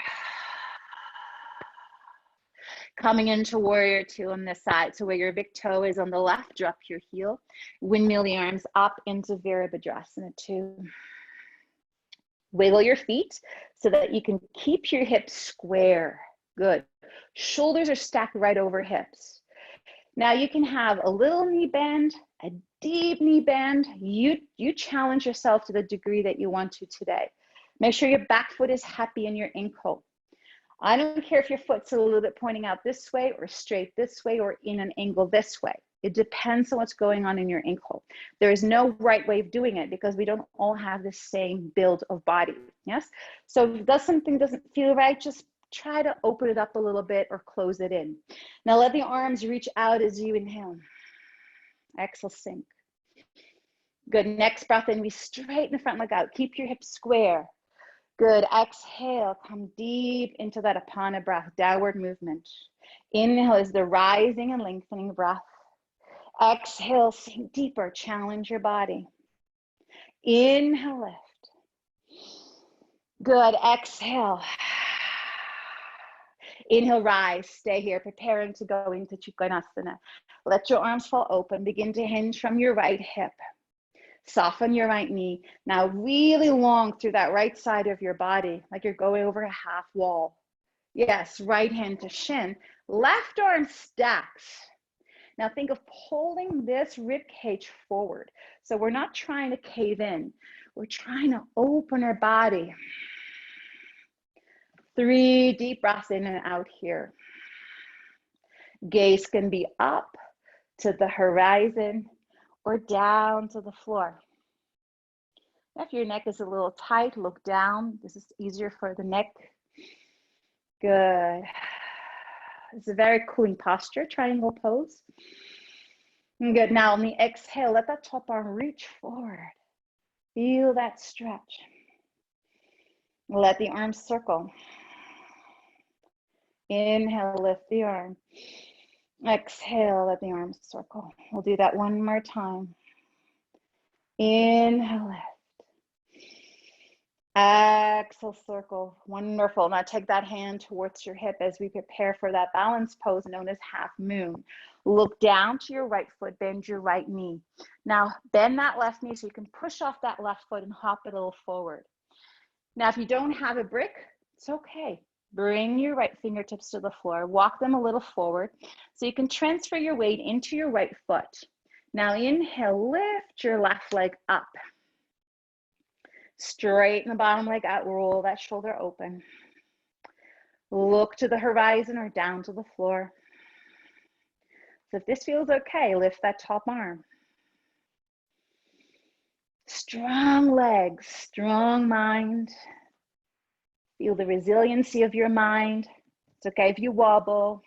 Coming into warrior two on this side. So where your big toe is on the left, drop your heel. Windmill the arms up into Virabhadrasana 2. Wiggle your feet so that you can keep your hips square. Good. Shoulders are stacked right over hips. Now you can have a little knee bend, a deep knee bend. You challenge yourself to the degree that you want to today. Make sure your back foot is happy in your ankle. I don't care if your foot's a little bit pointing out this way or straight this way or in an angle this way. It depends on what's going on in your ankle. There is no right way of doing it because we don't all have the same build of body. Yes. So if something doesn't feel right, just try to open it up a little bit or close it in. Now let the arms reach out as you inhale. Exhale, sink. Good. Next breath in, we straighten the front leg out. Keep your hips square. Good. Exhale, come deep into that Apana breath, downward movement. Inhale is the rising and lengthening breath. Exhale, sink deeper, challenge your body. Inhale, lift. Good. Exhale. Inhale, rise, stay here, preparing to go into Trikonasana. Let your arms fall open, begin to hinge from your right hip. Soften your right knee. Now really long through that right side of your body, like you're going over a half wall. Yes, right hand to shin, left arm stacks. Now think of pulling this rib cage forward. So we're not trying to cave in. We're trying to open our body. 3 deep breaths in and out here. Gaze can be up to the horizon or down to the floor. If your neck is a little tight, look down. This is easier for the neck. Good. It's a very cooling posture, triangle pose. Good. Now on the exhale, let that top arm reach forward. Feel that stretch. Let the arms circle. Inhale, lift the arm. Exhale, let the arms circle. We'll do that one more time. Inhale, lift. Exhale, circle. Wonderful. Now take that hand towards your hip as we prepare for that balance pose known as half moon. Look down to your right foot, bend your right knee. Now bend that left knee so you can push off that left foot and hop it a little forward. Now if you don't have a brick, it's okay. Bring your right fingertips to the floor, walk them a little forward so you can transfer your weight into your right foot. Now inhale, lift your left leg up. Straighten the bottom leg out, roll that shoulder open. Look to the horizon or down to the floor. So if this feels okay, lift that top arm. Strong legs, strong mind. Feel the resiliency of your mind. It's okay if you wobble.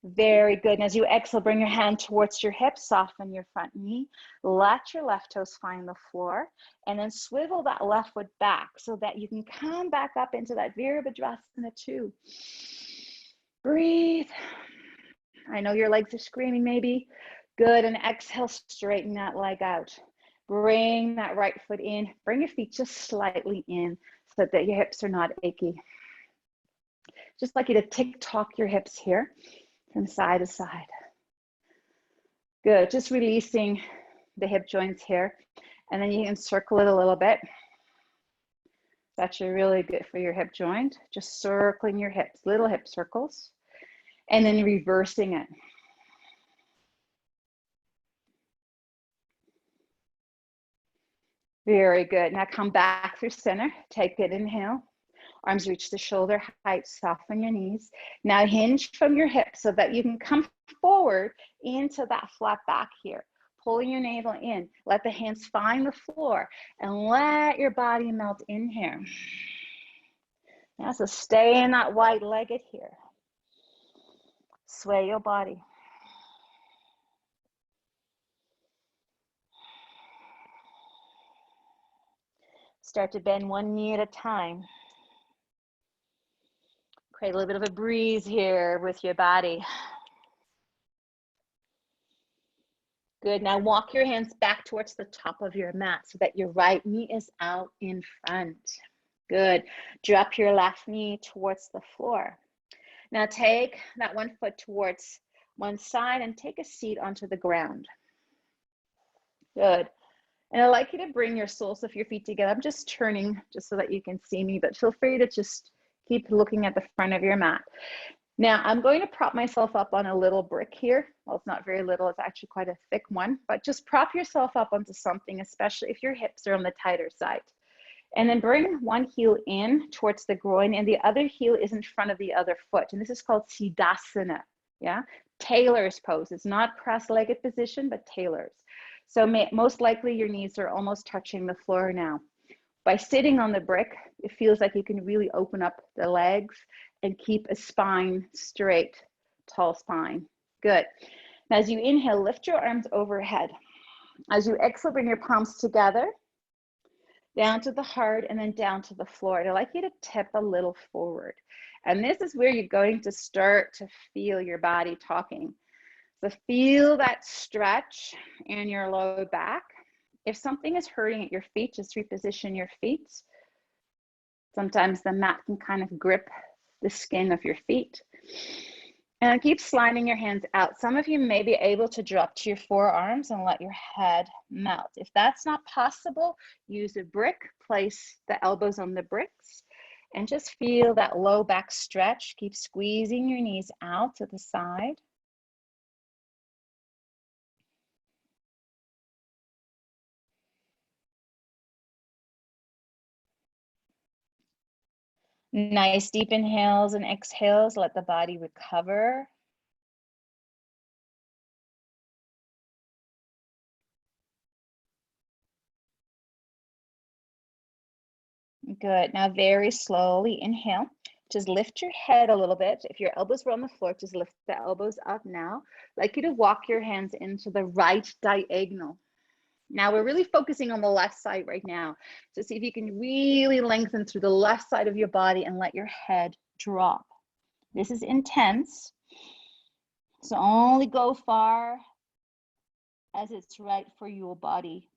Very good. And as you exhale, bring your hand towards your hip, soften your front knee. Let your left toes find the floor. And then swivel that left foot back so that you can come back up into that Virabhadrasana 2. Breathe. I know your legs are screaming maybe. Good. And exhale, straighten that leg out. Bring that right foot in. Bring your feet just slightly in so that your hips are not achy. Just like you to tick-tock your hips here. From side to side. Good, just releasing the hip joints here. And then you can circle it a little bit. That's actually really good for your hip joint. Just circling your hips, little hip circles. And then reversing it. Very good. Now come back through center. Take an inhale. Arms reach the shoulder height, soften your knees. Now hinge from your hips so that you can come forward into that flat back here. Pulling your navel in. Let the hands find the floor and let your body melt in here. Now, so stay in that wide-legged here. Sway your body. Start to bend one knee at a time. Create a little bit of a breeze here with your body. Good, now walk your hands back towards the top of your mat so that your right knee is out in front. Good, drop your left knee towards the floor. Now take that one foot towards one side and take a seat onto the ground. Good, and I'd like you to bring your soles of your feet together. I'm just turning just so that you can see me, but feel free to just keep looking at the front of your mat. Now I'm going to prop myself up on a little brick here. Well, it's not very little, it's actually quite a thick one, but just prop yourself up onto something, especially if your hips are on the tighter side. And then bring one heel in towards the groin and the other heel is in front of the other foot. And this is called Sedasana, yeah? Tailor's pose. It's not cross-legged position, but tailor's. So most likely your knees are almost touching the floor now. By sitting on the brick, it feels like you can really open up the legs and keep a spine straight, tall spine. Good. Now, as you inhale, lift your arms overhead. As you exhale, bring your palms together, down to the heart, and then down to the floor. And I'd like you to tip a little forward. And this is where you're going to start to feel your body talking. So feel that stretch in your low back. If something is hurting at your feet, just reposition your feet. Sometimes the mat can kind of grip the skin of your feet. And keep sliding your hands out. Some of you may be able to drop to your forearms and let your head melt. If that's not possible, use a brick, place the elbows on the bricks, and just feel that low back stretch. Keep squeezing your knees out to the side. Nice deep inhales and exhales. Let the body recover. Good. Now very slowly inhale. Just lift your head a little bit. If your elbows were on the floor, just lift the elbows up now. I'd like you to walk your hands into the right diagonal. Now we're really focusing on the left side right now. So see if you can really lengthen through the left side of your body and let your head drop. This is intense. So only go far as it's right for your body.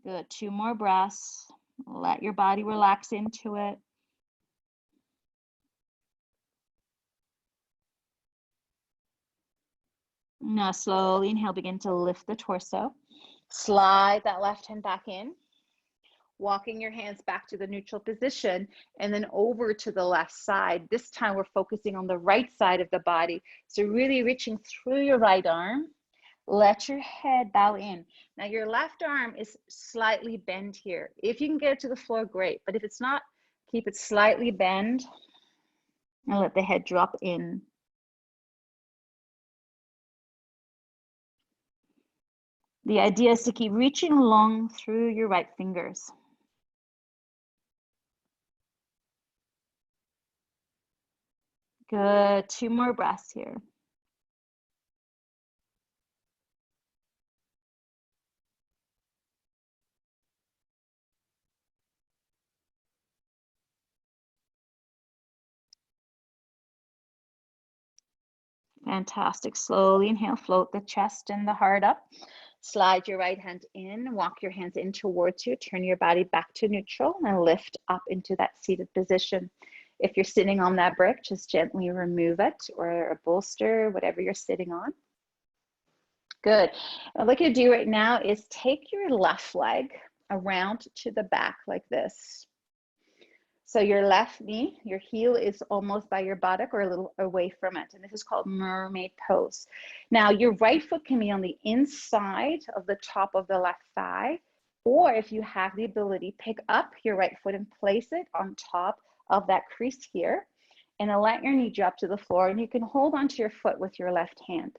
Good. 2 more breaths. Let your body relax into it. Now slowly inhale, begin to lift the torso. Slide that left hand back in. Walking your hands back to the neutral position and then over to the left side. This time we're focusing on the right side of the body. So really reaching through your right arm. Let your head bow in. Now your left arm is slightly bent here. If you can get it to the floor, great. But if it's not, keep it slightly bent and let the head drop in. The idea is to keep reaching long through your right fingers. Good. 2 more breaths here. Fantastic. Slowly inhale, float the chest and the heart up. Slide your right hand in, walk your hands in towards you, turn your body back to neutral and lift up into that seated position. If you're sitting on that brick, just gently remove it, or a bolster, whatever you're sitting on. Good. What I'd like you to do right now is take your left leg around to the back like this. So your left knee, your heel is almost by your buttock or a little away from it. And this is called Mermaid Pose. Now your right foot can be on the inside of the top of the left thigh, or if you have the ability, pick up your right foot and place it on top of that crease here, and then let your knee drop to the floor, and you can hold onto your foot with your left hand.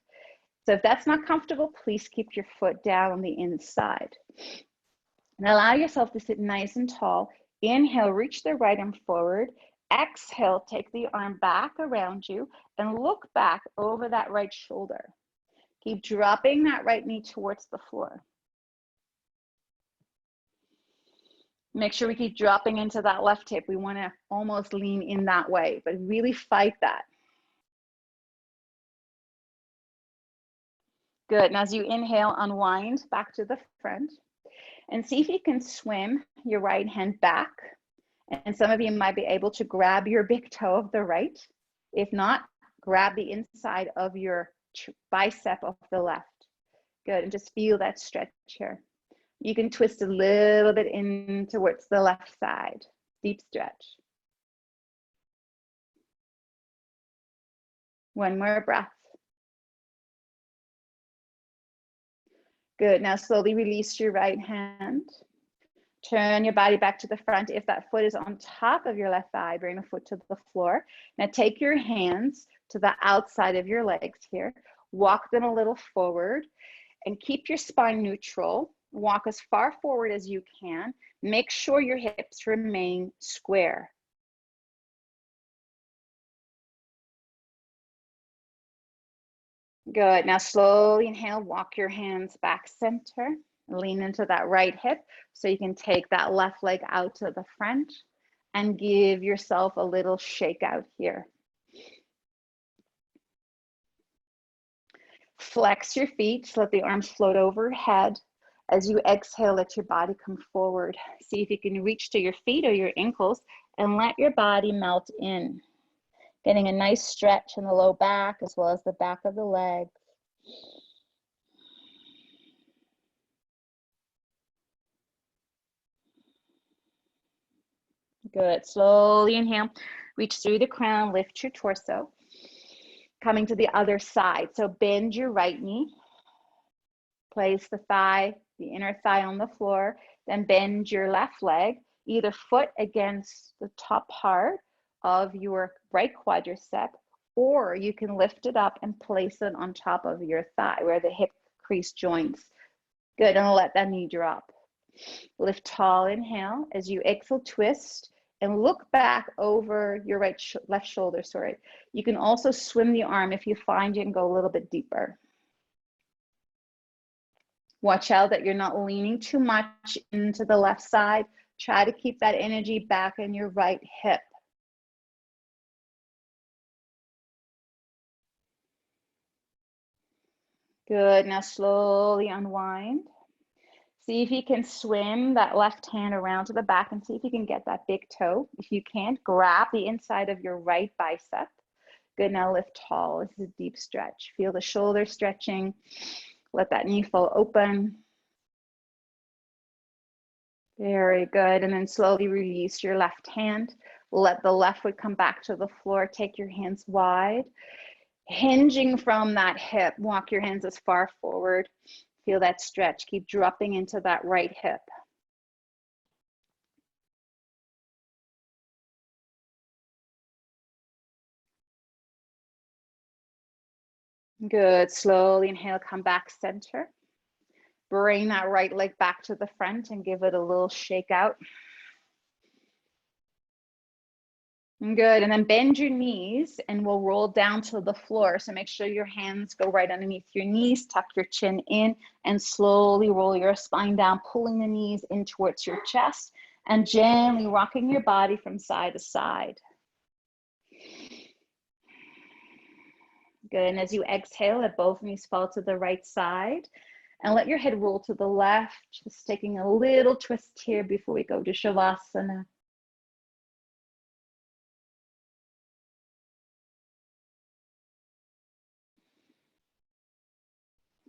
So if that's not comfortable, please keep your foot down on the inside. And allow yourself to sit nice and tall. Inhale, reach the right arm forward. Exhale, take the arm back around you and look back over that right shoulder. Keep dropping that right knee towards the floor. Make sure we keep dropping into that left hip. We want to almost lean in that way, but really fight that. Good. And as you inhale, unwind back to the front and see if you can swim your right hand back. And some of you might be able to grab your big toe of the right. If not, grab the inside of your bicep of the left. Good. And just feel that stretch here. You can twist a little bit in towards the left side. Deep stretch. One more breath. Good. Now slowly release your right hand. Turn your body back to the front. If that foot is on top of your left thigh, bring the foot to the floor. Now take your hands to the outside of your legs here. Walk them a little forward and keep your spine neutral. Walk as far forward as you can. Make sure your hips remain square. Good. Now slowly inhale, walk your hands back center. Lean into that right hip so you can take that left leg out to the front and give yourself a little shake out here. Flex your feet, so let the arms float overhead. As you exhale, let your body come forward. See if you can reach to your feet or your ankles and let your body melt in. Getting a nice stretch in the low back as well as the back of the leg. Good. Slowly inhale. Reach through the crown, lift your torso. Coming to the other side. So bend your right knee. Place the thigh, the inner thigh on the floor. Then bend your left leg, either foot against the top part of your right quadricep, or you can lift it up and place it on top of your thigh where the hip crease joins. Good. And let that knee drop. Lift tall, inhale. As you exhale, twist and look back over your left shoulder, sorry. You can also swim the arm if you find you can go a little bit deeper. Watch out that you're not leaning too much into the left side. Try to keep that energy back in your right hip. Good. Now slowly unwind. See if you can swim that left hand around to the back and see if you can get that big toe. If you can't, grab the inside of your right bicep. Good. Now lift tall. This is a deep stretch. Feel the shoulder stretching. Let that knee fall open. Very good. And then slowly release your left hand. Let the left foot come back to the floor. Take your hands wide. Hinging from that hip, walk your hands as far forward. Feel that stretch. Keep dropping into that right hip. Good. Slowly inhale, come back center. Bring that right leg back to the front and give it a little shake out. Good. And then bend your knees and we'll roll down to the floor. So make sure your hands go right underneath your knees, tuck your chin in and slowly roll your spine down, pulling the knees in towards your chest and gently rocking your body from side to side. Good. And as you exhale, let both knees fall to the right side and let your head roll to the left, just taking a little twist here before we go to Shavasana.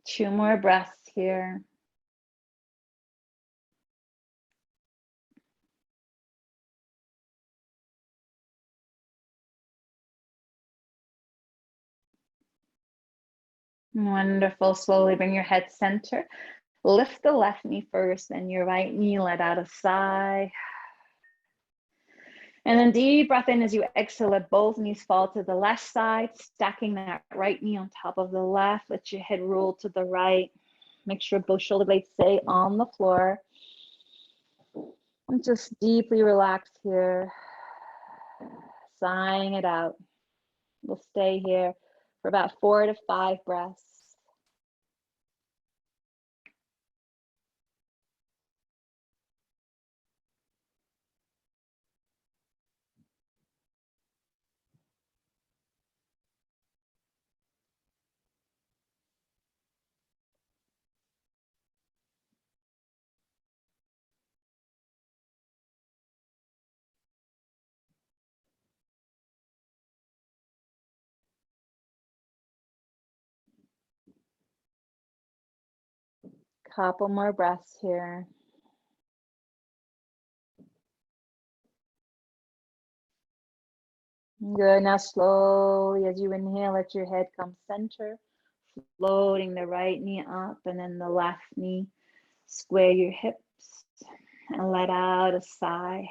Two more breaths here. Wonderful. Slowly bring your head center. Lift the left knee first, then your right knee, let out a sigh. And then deep breath in as you exhale, let both knees fall to the left side, stacking that right knee on top of the left. Let your head roll to the right. Make sure both shoulder blades stay on the floor. And just deeply relax here, sighing it out. We'll stay here for about 4 to 5 breaths. Couple more breaths here. Good. Now slowly as you inhale, let your head come center. floating the right knee up and then the left knee. Square your hips and let out a sigh.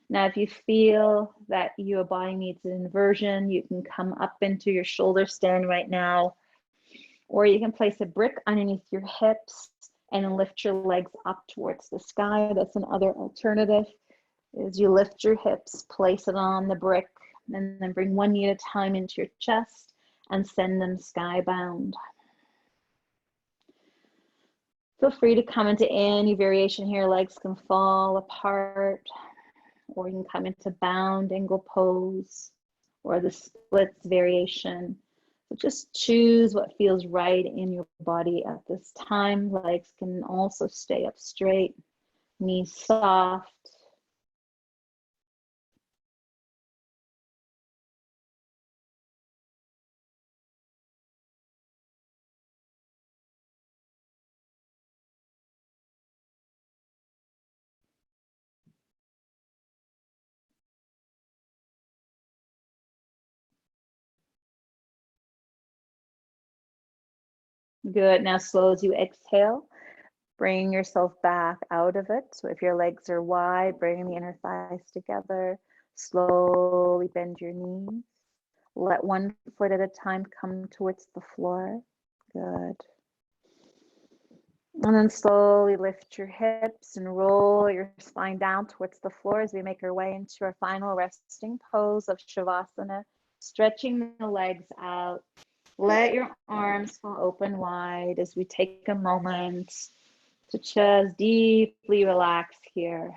Now, if you feel that your body needs an inversion, you can come up into your shoulder stand right now, or you can place a brick underneath your hips and lift your legs up towards the sky. That's another alternative, is you lift your hips, place it on the brick, and then bring one knee at a time into your chest and send them skybound. Feel free to come into any variation here. Legs can fall apart, or you can come into bound angle pose or the splits variation. So just choose what feels right in your body at this time. Legs can also stay up straight, knees soft. Good. Now, slow as you exhale, bring yourself back out of it. So if your legs are wide, bring the inner thighs together. Slowly bend your knees. Let one foot at a time come towards the floor. Good. And then slowly lift your hips and roll your spine down towards the floor as we make our way into our final resting pose of Shavasana, stretching the legs out. Let your arms fall open wide as we take a moment to just deeply relax here.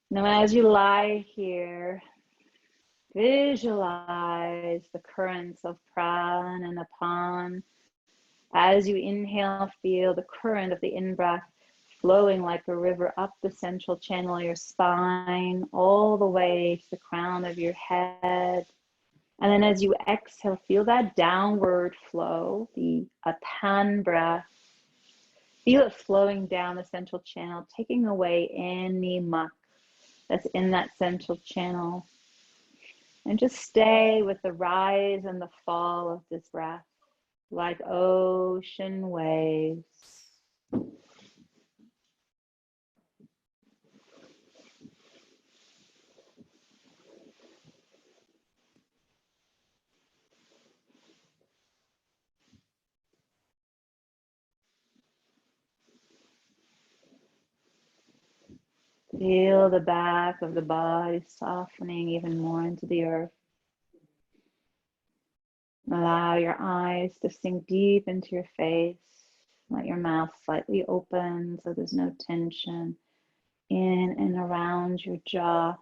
Now, as you lie here, visualize the currents of prana and apan. As you inhale, feel the current of the in-breath flowing like a river up the central channel of your spine, all the way to the crown of your head. And then as you exhale, feel that downward flow, the apan breath. Feel it flowing down the central channel, taking away any muck that's in that central channel. And just stay with the rise and the fall of this breath, like ocean waves. Feel the back of the body softening even more into the earth. Allow your eyes to sink deep into your face. Let your mouth slightly open so there's no tension in and around your jaw.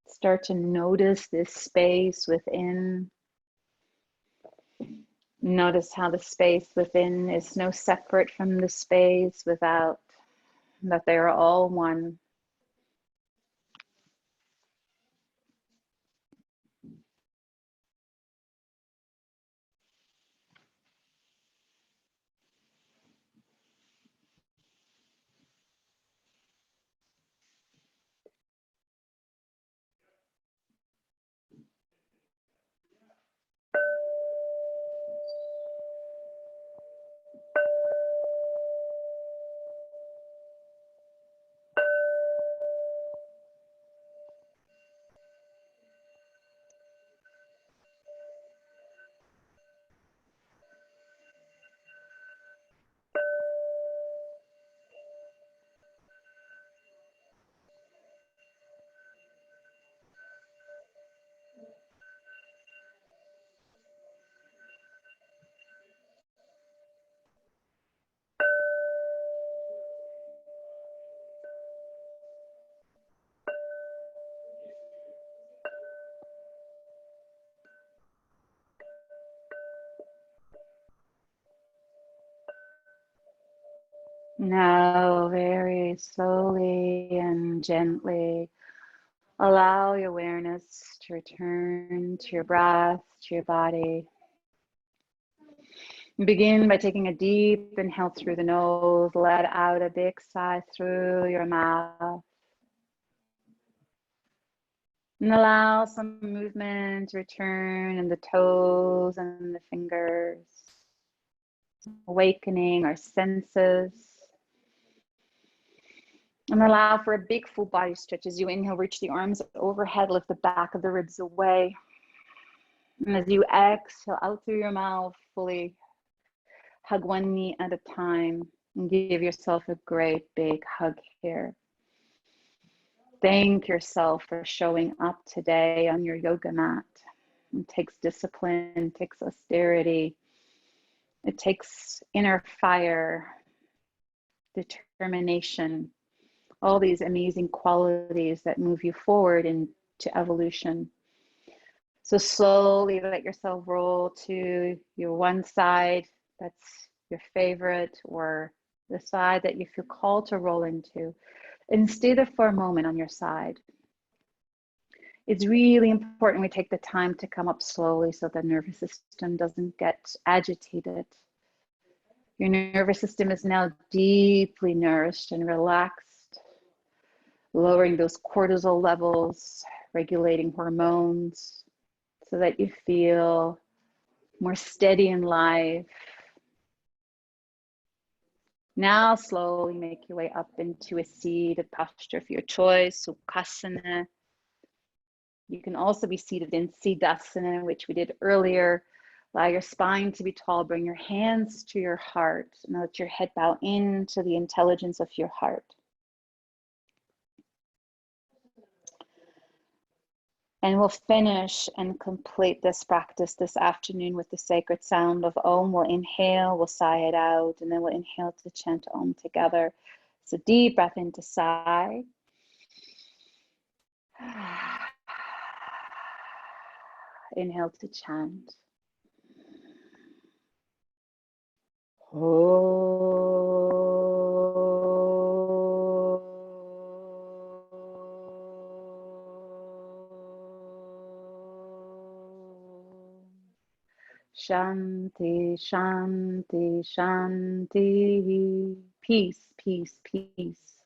Start to notice this space within. Notice how the space within is no separate from the space without, that they are all one. Now, very slowly and gently, allow your awareness to return to your breath, to your body. Begin by taking a deep inhale through the nose, let out a big sigh through your mouth. And allow some movement to return in the toes and the fingers, awakening our senses. And allow for a big full body stretch. As you inhale, reach the arms overhead, lift the back of the ribs away. And as you exhale out through your mouth, fully hug one knee at a time and give yourself a great big hug here. Thank yourself for showing up today on your yoga mat. It takes discipline, it takes austerity, it takes inner fire, determination, all these amazing qualities that move you forward into evolution. So slowly let yourself roll to your one side that's your favorite, or the side that you feel called to roll into, and stay there for a moment on your side. It's really important we take the time to come up slowly so the nervous system doesn't get agitated. Your nervous system is now deeply nourished and relaxed, lowering those cortisol levels, regulating hormones so that you feel more steady in life. Now slowly make your way up into a seated posture of your choice, Utkatasana. You can also be seated in Sedasana, which we did earlier. Allow your spine to be tall, bring your hands to your heart, and let your head bow into the intelligence of your heart. And we'll finish and complete this practice this afternoon with the sacred sound of Om. We'll inhale, we'll sigh it out, and then we'll inhale to chant Om together. So deep breath into sigh. Inhale to chant. Shanti, Shanti, Shanti. Peace, peace, peace.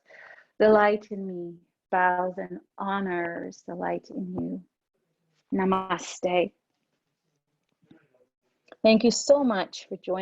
The light in me bows and honors the light in you. Namaste. Thank you so much for joining.